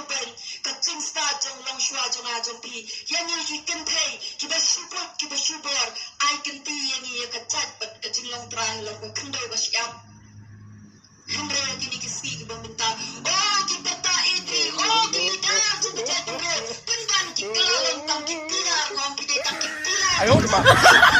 bay ka ching sta jong long shwa jong a jong pi yan yi kan thei ki ba shubor ai kan ti yan yi ka chat pat ka ching long trai long ko khang doi ba syam hamre kini ki si ki ba minta oh ki pata idri oh ki da jong ka chat ko pundan ki kalalong tam ki tira ngom ki de tam ki tira 哎呦我的妈！